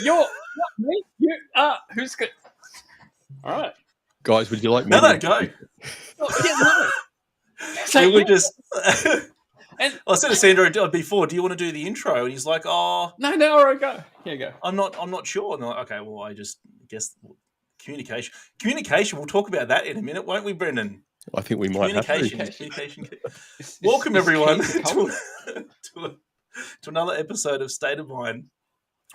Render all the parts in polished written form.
You're not me. You are. Who's good? All right. Guys, would you like me No, to... no, go. Oh, yeah, no. So, We were yeah, just. and I said to Sandro before, "Do you want to do the intro?" And he's like, "Oh, no, all right, go. Here you go. I'm not sure." And I'm like, "Okay, well, I just guess communication. We'll talk about that in a minute, won't we, Brendan? I think we might have to. Communication. Is Welcome, key everyone, to culture. to another episode of State of Mind.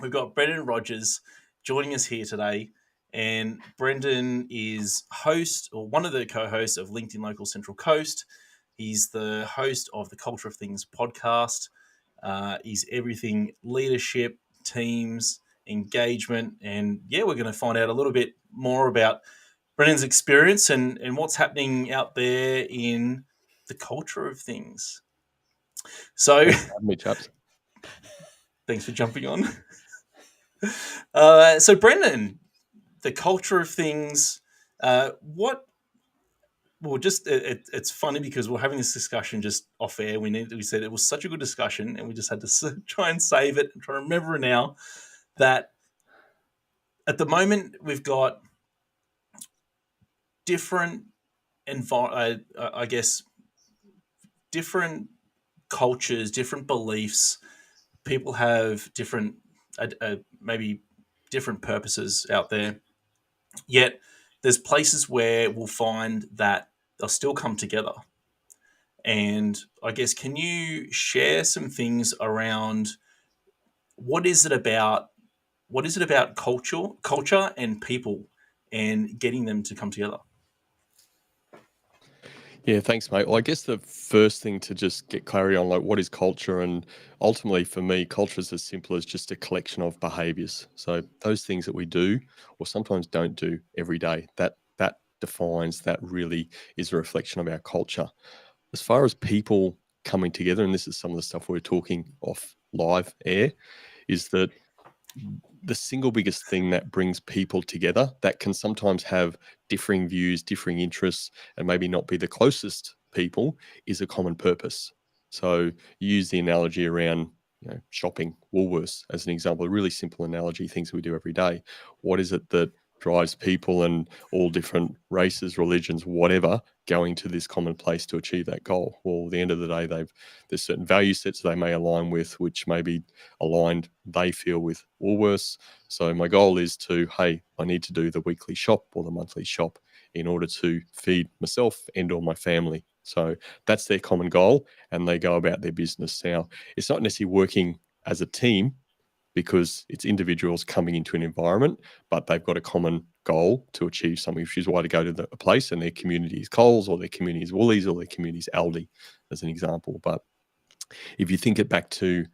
We've got Brendan Rogers joining us here today. And Brendan is host, or one of the co-hosts of LinkedIn Local Central Coast. He's the host of the Culture of Things podcast. He's everything leadership, teams, engagement. And yeah, we're going to find out a little bit more about Brendan's experience and what's happening out there in the culture of things. So, Thanks for having me, chaps. thanks for jumping on. So, Brendan, the culture of things. It's funny because we're having this discussion just off air. We said it was such a good discussion, and we just had to try and save it and try to remember now that at the moment we've got different I guess different cultures, different beliefs. People have different maybe different purposes out there. Yet there's places where we'll find that they'll still come together. And I guess, can you share some things around what is it about culture and people and getting them to come together? Yeah, thanks, mate. Well, I guess the first thing to just get clarity on, like, what is culture? And ultimately, for me, culture is as simple as just a collection of behaviours. So those things that we do or sometimes don't do every day, that defines, that really is a reflection of our culture. As far as people coming together, and this is some of the stuff we're talking off live air, is that the single biggest thing that brings people together that can sometimes have differing views, differing interests, and maybe not be the closest people is a common purpose. So use the analogy around shopping, Woolworths as an example, a really simple analogy, things we do every day. What is it that drives people and all different races, religions, whatever, going to this common place to achieve that goal? Well, at the end of the day, there's certain value sets they may align with, which may be aligned, they feel, with Woolworths. So my goal is I need to do the weekly shop or the monthly shop in order to feed myself and or my family. So that's their common goal, and they go about their business. Now, it's not necessarily working as a team, because it's individuals coming into an environment, but they've got a common goal to achieve something, which is why to go to a place and their community is Coles or their community is Woolies or their community is Aldi, as an example. But if you think it back to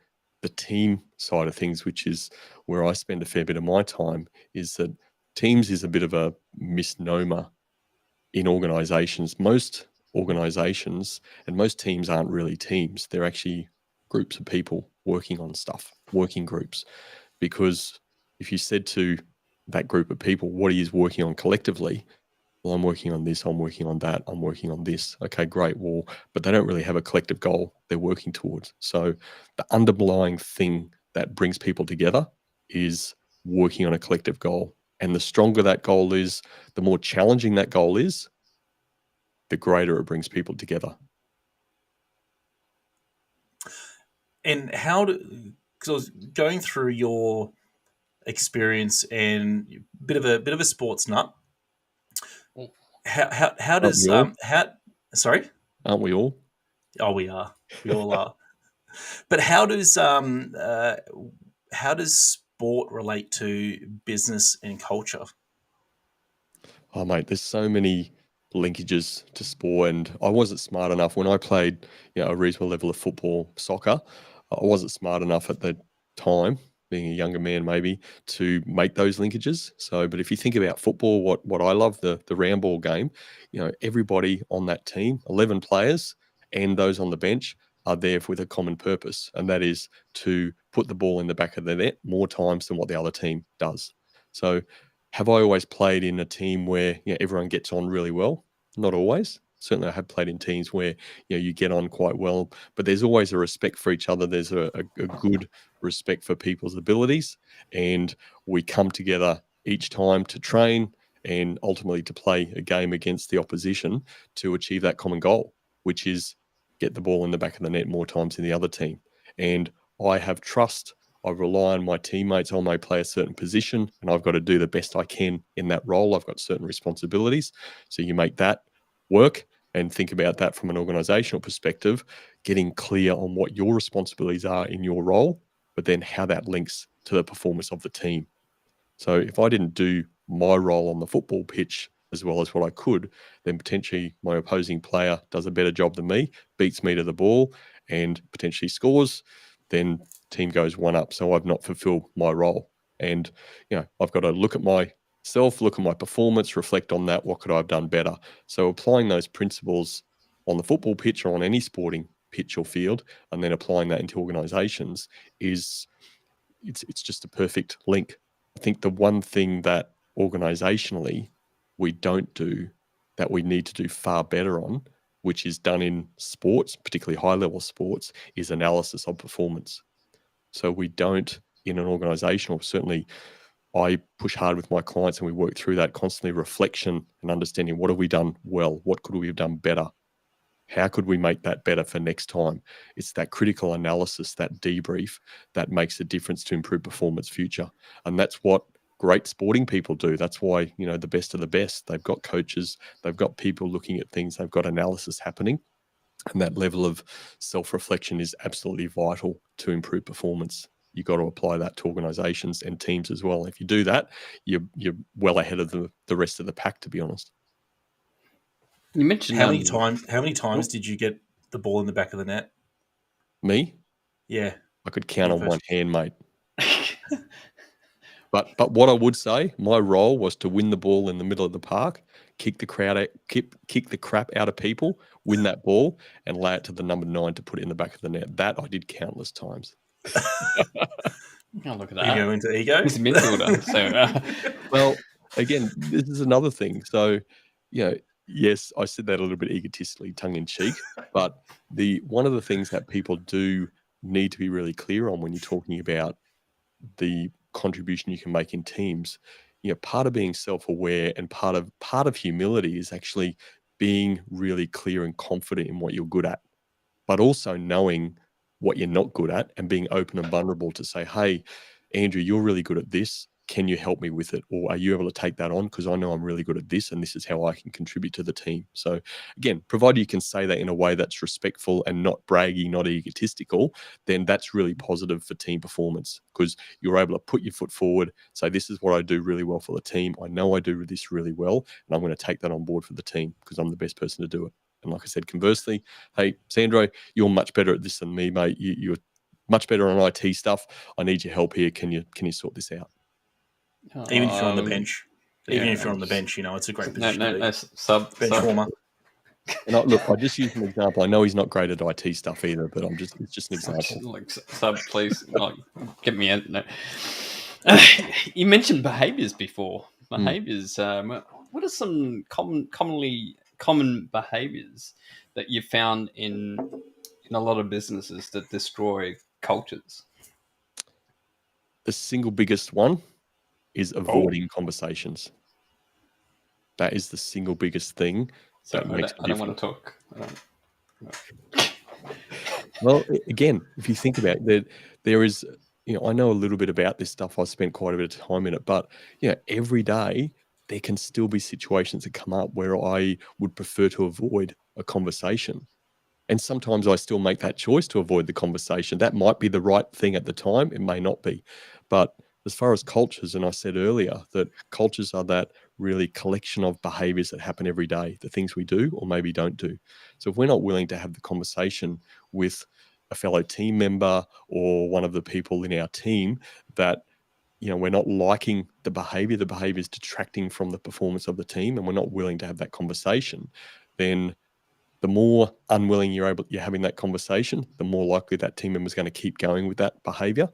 the team side of things, which is where I spend a fair bit of my time, is that teams is a bit of a misnomer in organizations. Most organizations and most teams aren't really teams. They're actually groups of people working on stuff, working groups. Because if you said to that group of people, what are you working on collectively? Well, I'm working on this, I'm working on that, I'm working on this. Okay, great. Well, but they don't really have a collective goal they're working towards. So the underlying thing that brings people together is working on a collective goal. And the stronger that goal is, the more challenging that goal is, the greater it brings people together. And because I was going through your experience and bit of a sports nut. How does sorry? Aren't we all? Oh, we are. We all are. But how does sport relate to business and culture? Oh, mate, there's so many linkages to sport, and I wasn't smart enough when I played, a reasonable level of football, soccer. I wasn't smart enough at the time, being a younger man maybe, to make those linkages. So, but if you think about football, what I love, the round ball game, everybody on that team, 11 players, and those on the bench are there with a common purpose, and that is to put the ball in the back of the net more times than what the other team does. So have I always played in a team where everyone gets on really well? Not always. Certainly I have played in teams where, you get on quite well, but there's always a respect for each other. There's a good respect for people's abilities, and we come together each time to train and ultimately to play a game against the opposition to achieve that common goal, which is get the ball in the back of the net more times than the other team. And I have trust. I rely on my teammates. I may play a certain position and I've got to do the best I can in that role. I've got certain responsibilities. So you make that work and think about that from an organizational perspective, getting clear on what your responsibilities are in your role, but then how that links to the performance of the team. So if I didn't do my role on the football pitch as well as what I could, then potentially my opposing player does a better job than me, beats me to the ball and potentially scores, then team goes one up. So I've not fulfilled my role. And, I've got to look at myself, look at my performance, reflect on that. What could I have done better? So applying those principles on the football pitch or on any sporting pitch or field, and then applying that into organizations it's just a perfect link. I think the one thing that organizationally we don't do that we need to do far better on, which is done in sports, particularly high level sports, is analysis of performance. So we don't in an organization, or certainly I push hard with my clients and we work through that constantly reflection and understanding what have we done well, what could we have done better, how could we make that better for next time? It's that critical analysis, that debrief that makes a difference to improve performance future. And that's what great sporting people do. That's why, the best of the best, they've got coaches, they've got people looking at things, they've got analysis happening. And that level of self-reflection is absolutely vital to improve performance. You've got to apply that to organizations and teams as well. If you do that, you're well ahead of the rest of the pack, to be honest. You mentioned How many times did you get the ball in the back of the net? Me? Yeah. I could count on one hand, mate. But what I would say, my role was to win the ball in the middle of the park, kick the crap out of people, win that ball, and lay it to the number 9 to put it in the back of the net. That I did countless times. Oh, look at that. You go into ego? He's a midfielder. So, well, again, this is another thing. So, yes, I said that a little bit egotistically, tongue in cheek, but one of the things that people do need to be really clear on when you're talking about the contribution you can make in teams, part of being self-aware and part of humility is actually being really clear and confident in what you're good at, but also knowing what you're not good at and being open and vulnerable to say, hey, Andrew, you're really good at this. Can you help me with it? Or are you able to take that on? Because I know I'm really good at this and this is how I can contribute to the team. So again, provided you can say that in a way that's respectful and not braggy, not egotistical, then that's really positive for team performance because you're able to put your foot forward, say, this is what I do really well for the team. I know I do this really well, and I'm going to take that on board for the team because I'm the best person to do it. And like I said, conversely, hey, Sandro, you're much better at this than me, mate. You're much better on IT stuff. I need your help here. Can you sort this out? Even if you're on the bench. Even if you're on the bench, it's a great position to be. Bench warmer. And I just use an example. I know he's not great at IT stuff either, but it's just an example. Please, get me in. No. You mentioned behaviours before. Behaviours. What are some common behaviours that you found in a lot of businesses that destroy cultures? The single biggest one is avoiding conversations. That is the single biggest thing that makes a difference. I don't want to talk. Well, again, if you think about it, there is, I know a little bit about this stuff. I spent quite a bit of time in it, but every day there can still be situations that come up where I would prefer to avoid a conversation. And sometimes I still make that choice to avoid the conversation. That might be the right thing at the time. It may not be. But as far as cultures, and I said earlier that cultures are that really collection of behaviors that happen every day, the things we do or maybe don't do. So if we're not willing to have the conversation with a fellow team member or one of the people in our team that we're not liking the behavior is detracting from the performance of the team, and we're not willing to have that conversation, then the more unwilling you're having that conversation, the more likely that team member is going to keep going with that behavior.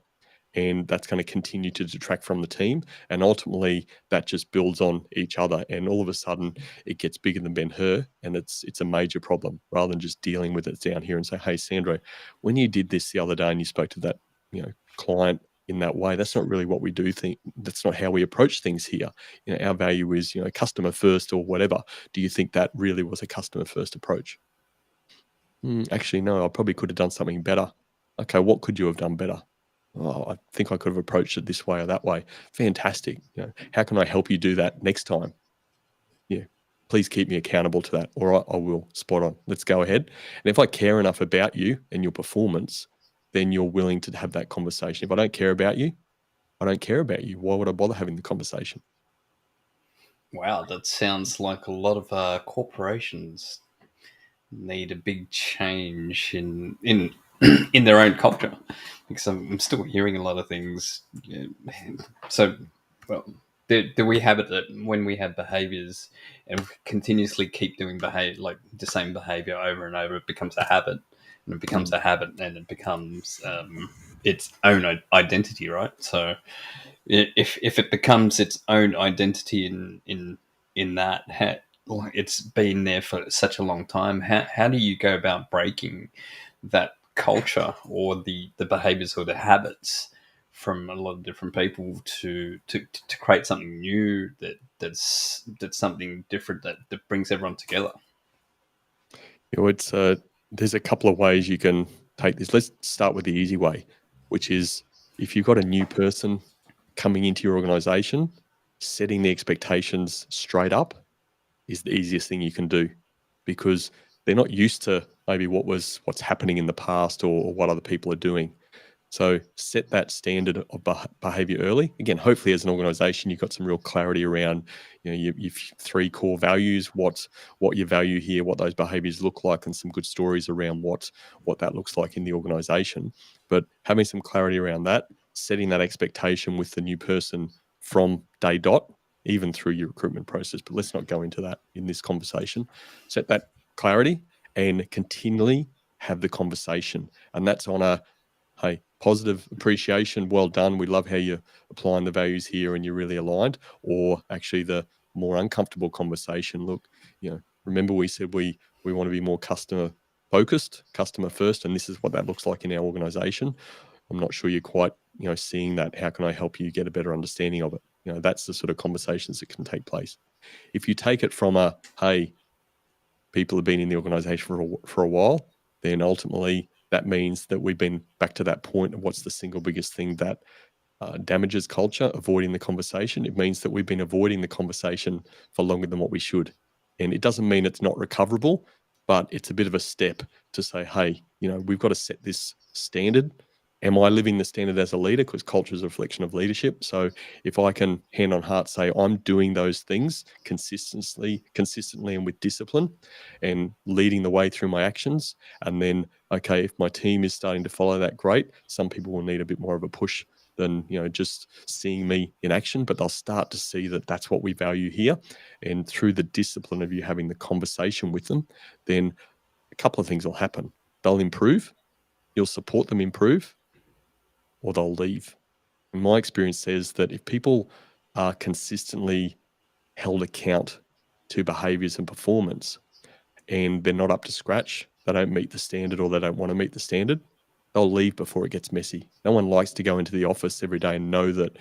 and that's going to continue to detract from the team, and ultimately that just builds on each other, and all of a sudden it gets bigger than Ben-Hur, and it's a major problem, rather than just dealing with it down here and say, hey Sandro, when you did this the other day and you spoke to that client in that way, that's not really what we do. That's not how we approach things here. Our value is customer first or whatever. Do you think that really was a customer first approach? Actually, no, I probably could have done something better. Okay, what could you have done better? Oh, I think I could have approached it this way or that way. Fantastic. How can I help you do that next time? Yeah, please keep me accountable to that. All right, I will. Spot on. Let's go ahead. And if I care enough about you and your performance, then you're willing to have that conversation. If I don't care about you, I don't care about you. Why would I bother having the conversation? Wow, that sounds like a lot of corporations need a big change in in their own culture, because I'm still hearing a lot of things. So, well, do we have it that when we have behaviors and continuously keep doing like the same behavior over and over, it becomes a habit, and it becomes a habit, and it becomes its own identity, right? So if it becomes its own identity in that, like it's been there for such a long time, how do you go about breaking that culture or the behaviors or the habits from a lot of different people to create something new that's something different that brings everyone together? It's there's a couple of ways you can take this. Let's start with the easy way, which is if you've got a new person coming into your organization, setting the expectations straight up is the easiest thing you can do, because they're not used to maybe what's happening in the past or what other people are doing. So set that standard of behavior early. Again, hopefully as an organization, you've got some real clarity around, your 3 core values, what you value here, what those behaviors look like, and some good stories around what that looks like in the organization. But having some clarity around that, setting that expectation with the new person from day dot, even through your recruitment process. But let's not go into that in this conversation. Set that clarity and continually have the conversation. And that's on a, hey, positive appreciation, well done, we love how you're applying the values here and you're really aligned, or actually the more uncomfortable conversation, look, remember we said we want to be more customer focused, customer first, and this is what that looks like in our organization. I'm not sure you're quite seeing that. How can I help you get a better understanding of it? That's the sort of conversations that can take place. If you take it from a, hey, people have been in the organization for a while, then ultimately that means that we've been back to that point of what's the single biggest thing that damages culture, avoiding the conversation. It means that we've been avoiding the conversation for longer than what we should. And it doesn't mean it's not recoverable, but it's a bit of a step to say, hey, we've got to set this standard. Am I living the standard as a leader? Because culture is a reflection of leadership. So if I can hand on heart say I'm doing those things consistently and with discipline and leading the way through my actions, and then, okay, if my team is starting to follow that, great. Some people will need a bit more of a push than just seeing me in action, but they'll start to see that that's what we value here. And through the discipline of you having the conversation with them, then a couple of things will happen. They'll improve, you'll support them improve, or they'll leave. And my experience says that if people are consistently held account to behaviors and performance, and they're not up to scratch, they don't meet the standard or they don't want to meet the standard, they'll leave before it gets messy. No one likes to go into the office every day and know that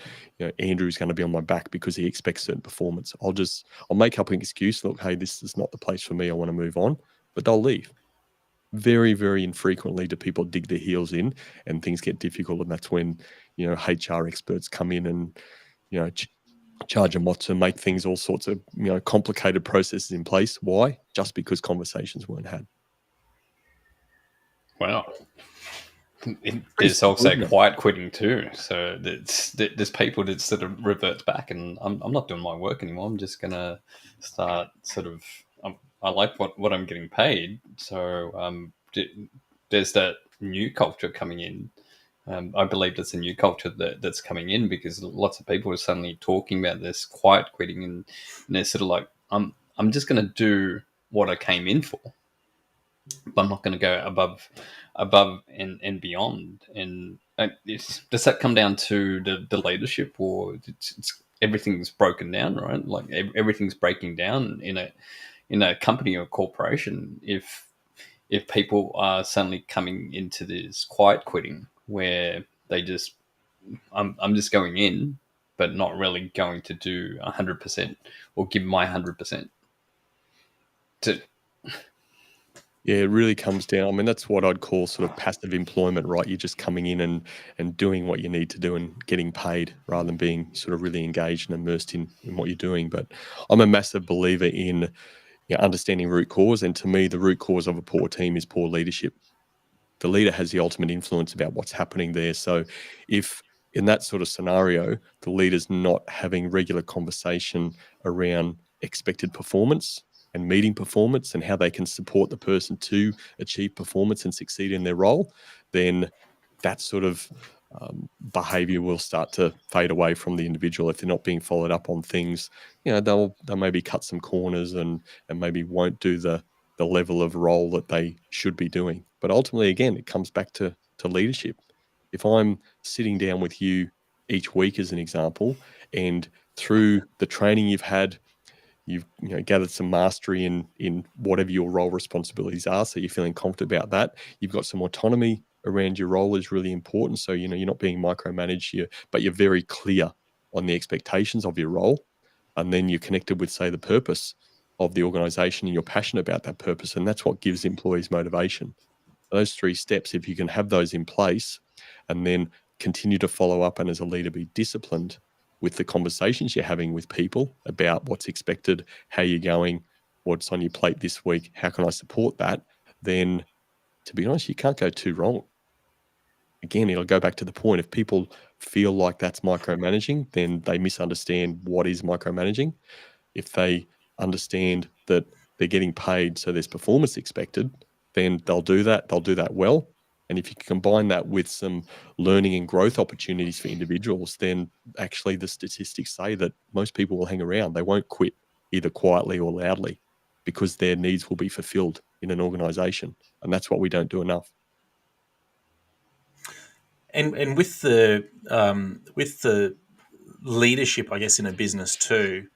Andrew's going to be on my back because he expects certain performance. I'll make up an excuse. Look, hey, this is not the place for me. I want to move on. But they'll leave. Very, very infrequently do people dig their heels in and things get difficult. And that's when, HR experts come in and, charge them what to make things all sorts of, complicated processes in place. Why? Just because conversations weren't had. Wow. There's also quiet quitting too. So there's people that sort of revert back, and I'm not doing my work anymore. I'm just gonna start sort of. I like what I'm getting paid. So there's that new culture coming in. I believe there's a new culture that's coming in because lots of people are suddenly talking about this quiet quitting, and they're sort of like, I'm just gonna do what I came in for. But I'm not going to go above and beyond. And does that come down to the leadership, or it's everything's broken down, right? Like everything's breaking down in a company or corporation if people are suddenly coming into this quiet quitting where they just I'm just going in, but not really going to do 100% or give my 100% to. Yeah, it really comes down. I mean, that's what I'd call sort of passive employment, right? You're just coming in and doing what you need to do and getting paid rather than being sort of really engaged and immersed in what you're doing. But I'm a massive believer in, understanding root cause. And to me, the root cause of a poor team is poor leadership. The leader has the ultimate influence about what's happening there. So if in that sort of scenario, the leader's not having regular conversation around expected performance and meeting performance and how they can support the person to achieve performance and succeed in their role, then that sort of behavior will start to fade away from the individual. If they're not being followed up on things, they'll maybe cut some corners and maybe won't do the level of role that they should be doing. But ultimately, again, it comes back to leadership. If I'm sitting down with you each week, as an example, and through the training you've had, you've gathered some mastery in whatever your role responsibilities are, so you're feeling confident about that. You've got some autonomy around your role is really important. So you're not being micromanaged here, but you're very clear on the expectations of your role, and then you're connected with, say, the purpose of the organization, and you're passionate about that purpose, and that's what gives employees motivation. Those 3 steps, if you can have those in place and then continue to follow up and as a leader be disciplined with the conversations you're having with people about what's expected, how you're going, what's on your plate this week, how can I support that, then to be honest, you can't go too wrong. Again, it'll go back to the point. If people feel like that's micromanaging, then they misunderstand what is micromanaging. If they understand that they're getting paid, so there's performance expected, then they'll do that. They'll do that well. And if you can combine that with some learning and growth opportunities for individuals, then actually the statistics say that most people will hang around. They won't quit either quietly or loudly because their needs will be fulfilled in an organization. And that's what we don't do enough. And with the leadership, I guess, in a business too,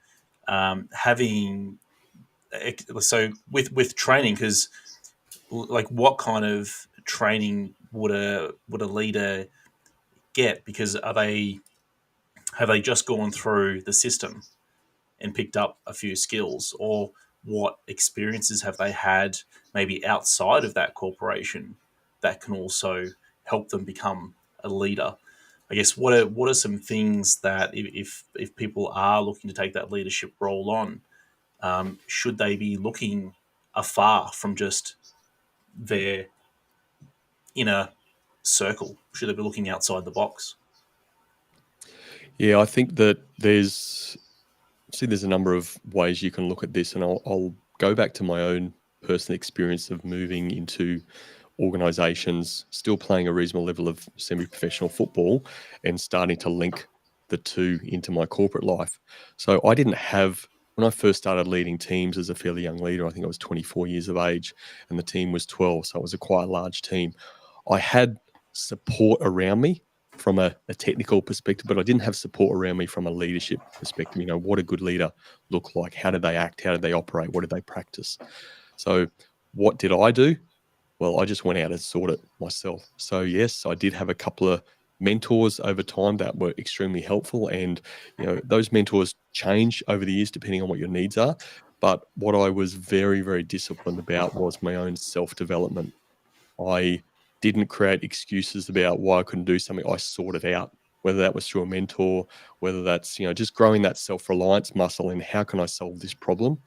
having so with training, because like what kind of training would a leader get? Because have they just gone through the system and picked up a few skills, or what experiences have they had maybe outside of that corporation that can also help them become a leader? I guess what are some things that if people are looking to take that leadership role on, should they be looking afar from just their inner circle? Should they be looking outside the box? Yeah, I think that there's a number of ways you can look at this, and I'll go back to my own personal experience of moving into organizations, still playing a reasonable level of semi-professional football and starting to link the two into my corporate life. So I didn't have, when I first started leading teams as a fairly young leader, I think I was 24 years of age and the team was 12. So it was a quite large team. I had support around me from a technical perspective, but I didn't have support around me from a leadership perspective. What a good leader look like? How did they act? How did they operate? What did they practice? So what did I do? Well, I just went out and sought it myself. So yes, I did have a couple of mentors over time that were extremely helpful. And, those mentors change over the years depending on what your needs are. But what I was very, very disciplined about was my own self-development. I didn't create excuses about why I couldn't do something. I sought it out, whether that was through a mentor, whether that's, just growing that self-reliance muscle and how can I solve this problem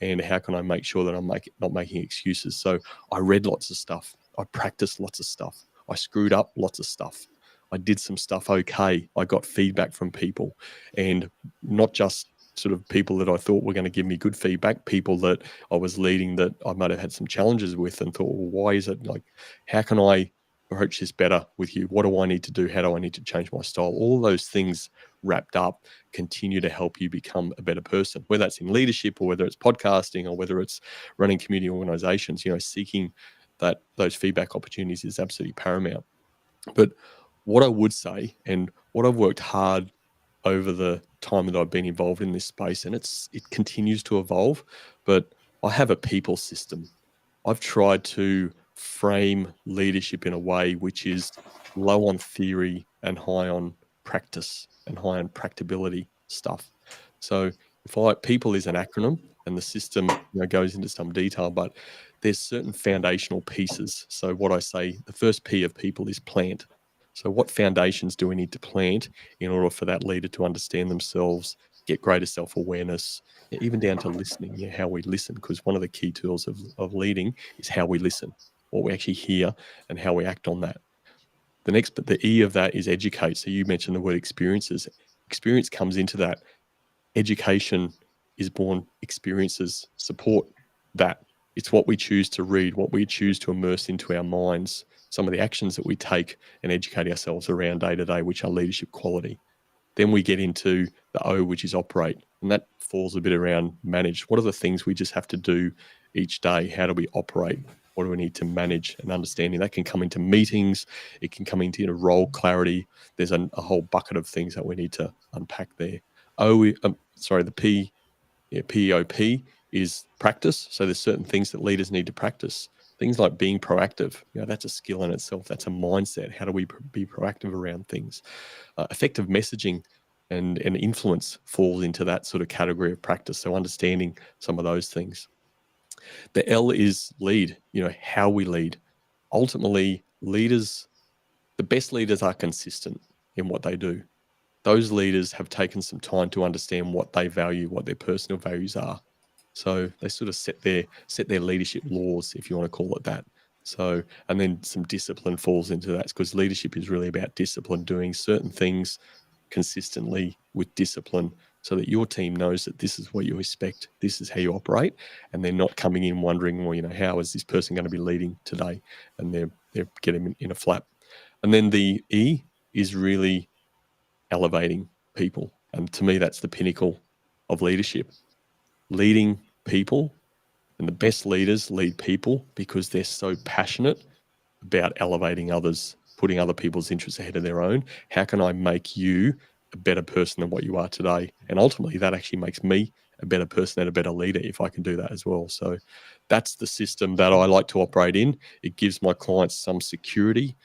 and how can I make sure that I'm not making excuses. So I read lots of stuff. I practiced lots of stuff. I screwed up lots of stuff. I did some stuff okay. I got feedback from people, and not just sort of people that I thought were going to give me good feedback, people that I was leading that I might have had some challenges with and thought, well, why is it like, how can I approach this better with you? What do I need to do? How do I need to change my style? All those things wrapped up continue to help you become a better person, whether that's in leadership or whether it's podcasting or whether it's running community organizations. Seeking those feedback opportunities is absolutely paramount. But What I would say, and what I've worked hard over the time that I've been involved in this space, and it continues to evolve, but I have a people system. I've tried to frame leadership in a way which is low on theory and high on practice and high on practicability stuff. So people is an acronym, and the system goes into some detail, but there's certain foundational pieces. So what I say, the first P of people is plant. So what foundations do we need to plant in order for that leader to understand themselves, get greater self-awareness, even down to listening, how we listen, because one of the key tools of leading is how we listen, what we actually hear, and how we act on that. The E of that is educate. So you mentioned the word experiences. Experience comes into that. Education is born, experiences support that. It's what we choose to read, what we choose to immerse into our minds, some of the actions that we take and educate ourselves around day to day, which are leadership quality. Then we get into the O, which is operate, and that falls a bit around manage. What are the things we just have to do each day? How do we operate? What do we need to manage and understanding? That can come into meetings. It can come into role clarity. There's a whole bucket of things that we need to unpack there. The P, PEOP is practice. So there's certain things that leaders need to practice. Things like being proactive. That's a skill in itself. That's a mindset. How do we be proactive around things? Effective messaging and influence falls into that sort of category of practice. So understanding some of those things. The L is lead, how we lead. Ultimately, the best leaders are consistent in what they do. Those leaders have taken some time to understand what they value, what their personal values are. So they sort of set their leadership laws, if you want to call it that. So, and then some discipline falls into that, because leadership is really about discipline, doing certain things consistently with discipline, so that your team knows that this is what you expect, this is how you operate, and they're not coming in wondering, well, how is this person going to be leading today? And they're getting in a flap. And then the E is really elevating people. And to me, that's the pinnacle of leadership. Leading people, and the best leaders lead people because they're so passionate about elevating others, putting other people's interests ahead of their own. How can I make you a better person than what you are today? And ultimately, that actually makes me a better person and a better leader if I can do that as well. So that's the system that I like to operate in. It gives my clients some security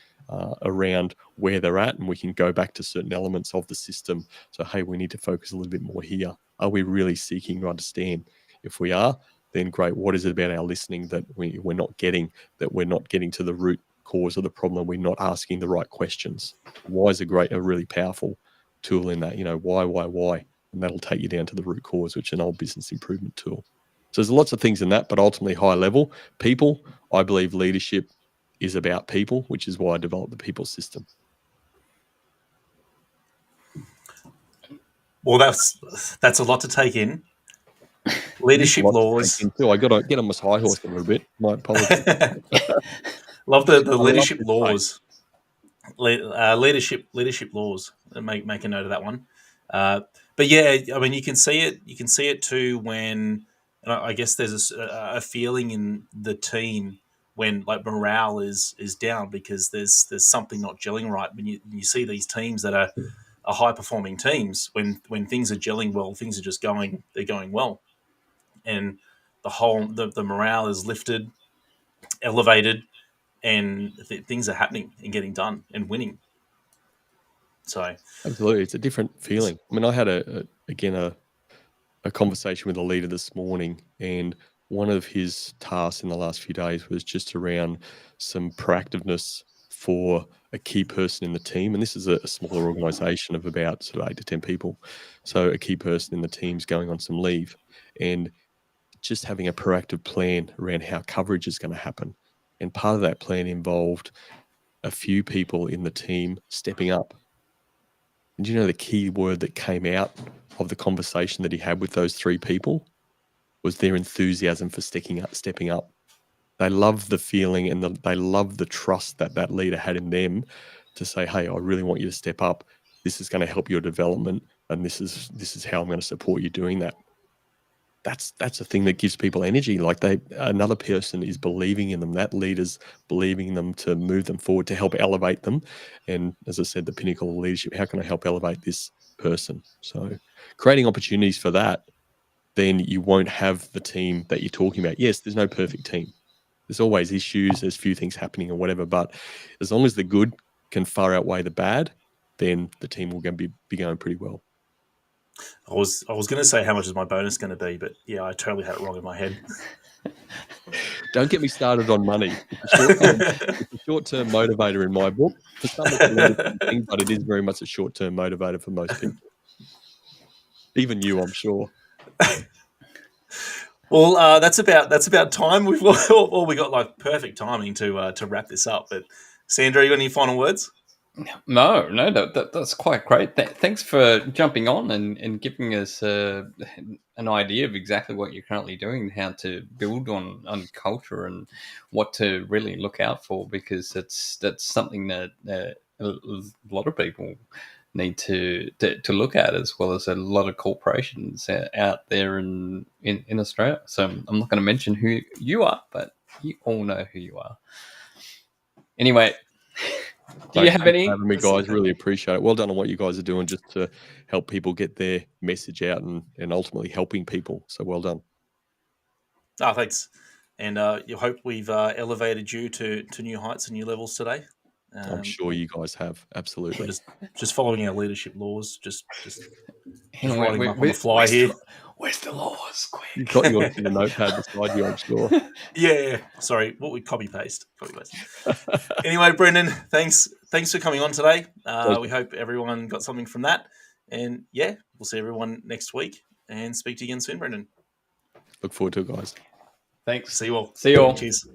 around where they're at, and we can go back to certain elements of the system. So, hey, we need to focus a little bit more here. Are we really seeking to understand? If we are, then great. What is it about our listening that we're not getting, that we're not getting to the root cause of the problem? We're not asking the right questions. Why is a really powerful tool in that? Why? And that'll take you down to the root cause, which is an old business improvement tool. So there's lots of things in that, but ultimately high level. People, I believe leadership is about people, which is why I developed the people system. Well, that's a lot to take in. Leadership laws. I got to get on my high horse a little bit. My apologies. Love the leadership laws. Leadership laws. Make a note of that one. But yeah, I mean, you can see it. You can see it too when, and I guess there's a feeling in the team when like morale is down because there's something not gelling right. When you see these teams that are high performing teams, when things are gelling well, things are just going well, and the morale is lifted, elevated, and things are happening and getting done and winning. So absolutely, it's a different feeling. I mean, I had a conversation with a leader this morning, and one of his tasks in the last few days was just around some proactiveness for a key person in the team. And this is a smaller organization of about sort of 8 to 10 people. So a key person in the team's going on some leave, and just having a proactive plan around how coverage is going to happen. And part of that plan involved a few people in the team stepping up. And the key word that came out of the conversation that he had with those 3 people was their enthusiasm for stepping up. They love the feeling, and they love the trust that leader had in them to say, hey, I really want you to step up. This is going to help your development, and this is how I'm going to support you doing that. that's the thing that gives people energy. Like another person is believing in them, that leader's believing in them to move them forward, to help elevate them. And as I said, the pinnacle of leadership, how can I help elevate this person? So creating opportunities for that, then you won't have the team that you're talking about. Yes, there's no perfect team. There's always issues, there's few things happening or whatever, but as long as the good can far outweigh the bad, then the team will be going pretty well. I was going to say how much is my bonus going to be, but yeah, I totally had it wrong in my head. Don't get me started on money. It's a short-term motivator in my book. For some, it's a long-term thing, but it is very much a short-term motivator for most people. Even you, I'm sure. Well, that's about time. We got like perfect timing to wrap this up. But Sandra, you got any final words? No, that's quite great. Thanks for jumping on and giving us an idea of exactly what you're currently doing, how to build on culture and what to really look out for, because that's something that a lot of people need to look at, as well as a lot of corporations out there in Australia. So I'm not going to mention who you are, but you all know who you are. Anyway. Do you have any? Having me, guys, really appreciate it. Well done on what you guys are doing just to help people get their message out and ultimately helping people. So well done. Oh, thanks. And you hope we've elevated you to new heights and new levels today. I'm sure you guys have. Absolutely. Just following our leadership laws, just anyway, writing them up on the fly here. Where's the laws? Quick. You've got yours in the notepad beside you, I'm sure. Yeah. Sorry. What we copy paste. Anyway, Brendan, thanks for coming on today. We hope everyone got something from that. And yeah, we'll see everyone next week and speak to you again soon, Brendan. Look forward to it, guys. Thanks. See you all. See you all. Cheers.